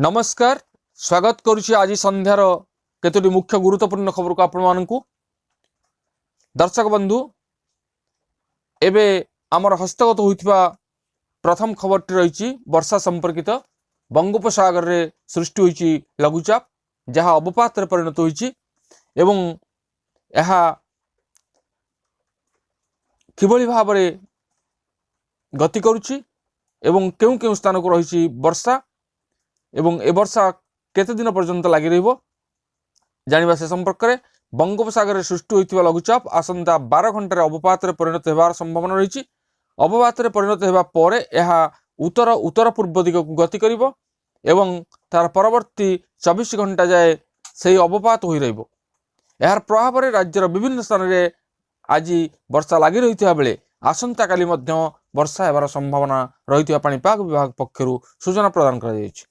नमस्कार स्वागत करुछि आज संध्यार केतोटी मुख्य गुरुत्वपूर्ण खबर को आपण मानकु दर्शक बंधु एबे आमर हस्तगत होइथिबा प्रथम खबरटी रही वर्षा संपर्कित बंगोपसागर रे सृष्टि होइछि लघुचाप जहाँ अवपात रे परिणत होइछि एवं यह किभଳି भाबरे गति करुछि एवं केउ केउ स्थान को रही वर्षा एवं ए वर्षा केते दिन पर्यंत लगी रहिबो जानिबा से संपर्क में बंगोपसागर रे सृष्टि होइथिबा लघुचाप आसंता 12 घंटा रे अवपात रे परिणत हेबार संभावना रही। अवपात रे परिणत हेबा परे एहा उत्तर उत्तर पूर्व दिग को गति करिवो एवं तार परवर्ती 24 घंटा जाए से अवपात होई रहिबो। यार प्रभाव रे राज्यर विभिन्न स्थान रे आज वर्षा लगी रहिथिबा बेले आसंता काली मध्य वर्षा हेबार संभावना रहिथिबा पाणीपाग विभाग पक्षरु सूचना प्रदान करा जायछि।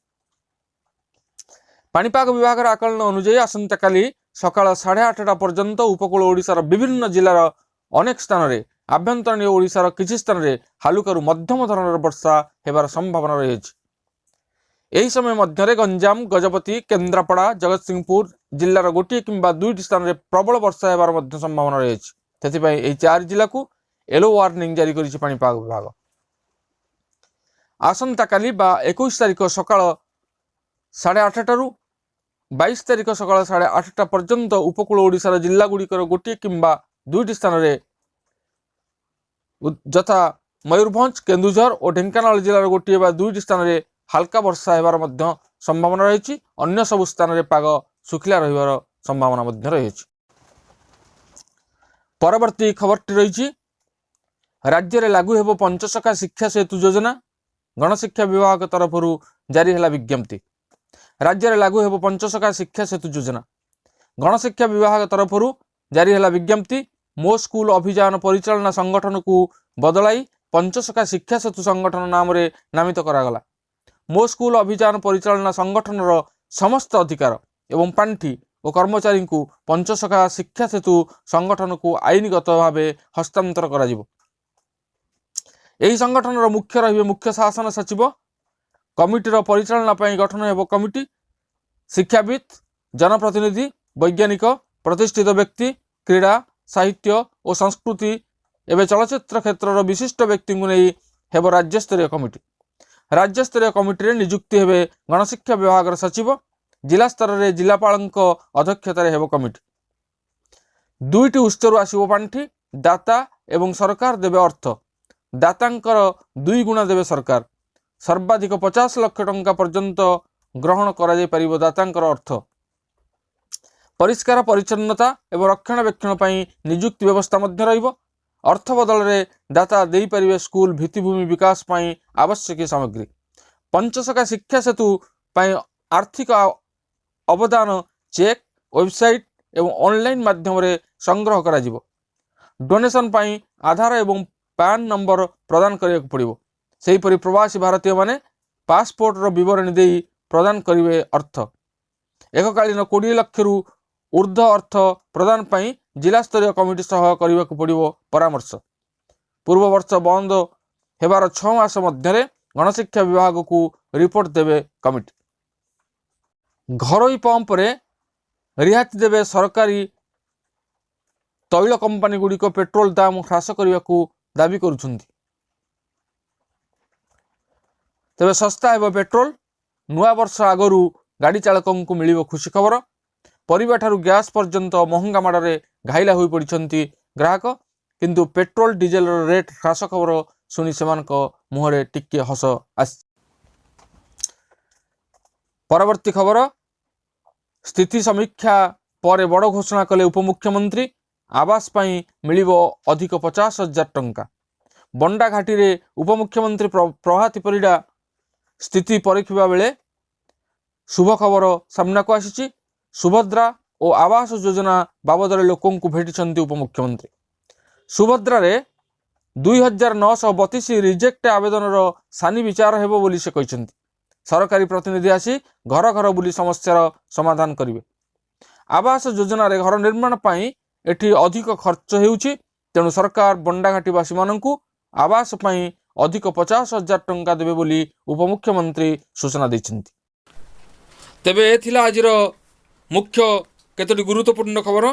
पाणीपाग विभाग आकलन अनुଯାयी आसंता काली सकाळ 8:30 पर्यंत उपकूल ओडिशार विभिन्न जिलार अनेक स्थान में आभ्यंतरीण ओडिशार किछि स्थान में हालुकारू मध्यम धरणर वर्षा हेबार संभावना रही। यही समय मध्य गंजाम गजपति केन्द्रापड़ा जगतसिंहपुर जिलार गोटे किंबा दुईटी स्थान में प्रबल वर्षा हेबार मध्य संभावना रही। तेथिपाई एही 4 जिला को येलो वार्निंग जारी करिछि पाणीपाग विभाग। आसंता काली बा 21 तारिख सकाळ 8:30 22 तारिख सकाळ 8:30 पर्यंत उपकूल ओडिशार जिला गुड़िकर गोटे किंबा दुईटी स्थान में यथा मयूरभंज केन्दुझर और ढेंकानाल जिलार गोटे बा दुईटी स्थान में हल्का वर्षा हेबार मध्य संभावना रही। अन्य सब स्थान में पाग सुखिला रहिबार संभावना मध्य रही। परवर्ती खबरटी रही राज्य में लागू हेबो पंचसखा शिक्षा सेतु योजना। गणशिक्षा विभाग तरफ जारी है विज्ञप्ति। राज्य में लागू हेबो पंचसखा शिक्षा सेतु योजना। गणशिक्षा विभाग तरफ जारी है विज्ञप्ति। मो स्कूल अभियान परिचालना संगठन को बदलाई पंचसखा शिक्षा सेतु संगठन नाम रे नामित करागला। मो स्कूल अभियान परिचालना संगठन समस्त अधिकार एवं पांठी और कर्मचारी को पंचसखा शिक्षा सेतु संगठन को आईनगत भाव हस्तांतर करा जिवो। एही संगठन मुख्य रहिबे मुख्य शासन सचिव। कमिटीर परिचालना पई गठन हेबो कमिटी। शिक्षाविद जनप्रतिनिधि वैज्ञानिक प्रतिष्ठित व्यक्ति क्रीड़ा साहित्य और संस्कृति एवं चलचित्र क्षेत्र विशिष्ट व्यक्ति को नहीं हेबो राज्यस्तरीय कमिटी। राज्यस्तरीय कमिटी नियुक्ति हेबे गणशिक्षा विभाग सचिव। जिला स्तर में जिलापाल अध्यक्षतार हेबो कमिटी। दुईटी उत्सर आसिबो पांठी। दाता एवं सरकार देवे अर्थ। दातांकर 2 गुणा देवे सरकार। सर्वाधिक 50 लाख टंका पर्यंत ग्रहण करा जाय परिबो दातांकर अर्थ। परिष्कार परिच्छन्नता एवं रक्षणाबेक्षण पई नियुक्ति व्यवस्था मध्य रहिबो। अर्थ बदल रे दाता देई परिबे स्कूल भित्तिभूमि विकास पई आवश्यक सामग्री। पंचसखा शिक्षा सेतु पई आर्थिक अवदान चेक वेबसाइट एवं ऑनलाइन माध्यम रे संग्रह करा जिवो। डोनेशन पई आधार एवं पैन नंबर प्रदान करिया पड़िबो। सेहीपरि प्रवासी भारतीय माने पासपोर्ट रो विवरणी देई प्रदान करिवे अर्थ। एककालीन 20 लाख रु ऊर्ध्व अर्थ प्रदान पई जिला स्तरीय कमिटी सह करिवा पड़िबो परामर्श। पूर्व वर्ष बंद हेबार 6 मास मध्य गणशिक्षा विभाग को रिपोर्ट देवे कमिटी। घरोई पंप रे रिहाती देवे सरकारी तैल कंपनी गुड़िक पेट्रोल दाम ह्रास करने को दाबी करुछंती। तेबे सस्ता हेबो पेट्रोल। नुआ वर्ष आगरू गाड़ी चालकों को मिलिबो खुशी खबर। परिबा ठारू गैस पर्यंत महंगा माड़े घाइला होई पड़िछंती ग्राहक। किंतु पेट्रोल डीजेल रेट ह्रास खबर सुनी सेमानक मुहरे टिके हस आस। परवर्ती खबर स्थिति समीक्षा पर बड़ घोषणा कले उपमुख्यमंत्री। आवास पई मिलिबो अधिक 50,000 टंका। बंडा घाटी रे उपमुख्यमंत्री प्रभाती परिडा स्थिति परीक्षा बेले शुभ खबर सामना को आसी। सुभद्रा और आवास योजना बाबद लोकों को भेटिछंती उपमुख्यमंत्री। सुभद्रा रे 2932 रिजेक्ट आवेदन सानी विचार हेबो बोली से कहिसंती। सरकारी प्रतिनिधि आसी घर घर बुली समस्यार समाधान करिवे। आवास योजना रे घर निर्माण पई एठी अधिक खर्च हेउची। तेणु सरकार बंडाघाटीवासी माननकु आवास पई अधिक 50,000 टंका देवे बोली उपमुख्यमंत्री सूचना दैछंती। ତେବେ ଏ ଥିଲା ଆଜିର ମୁଖ୍ୟ କେତୋଟି ଗୁରୁତ୍ୱପୂର୍ଣ୍ଣ ଖବର।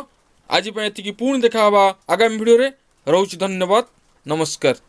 ଆଜି ପାଇଁ ଏତିକି, ପୁଣି ଦେଖା ହେବା ଆଗାମୀ ଭିଡ଼ିଓରେ। ରହୁଛି, ଧନ୍ୟବାଦ, ନମସ୍କାର।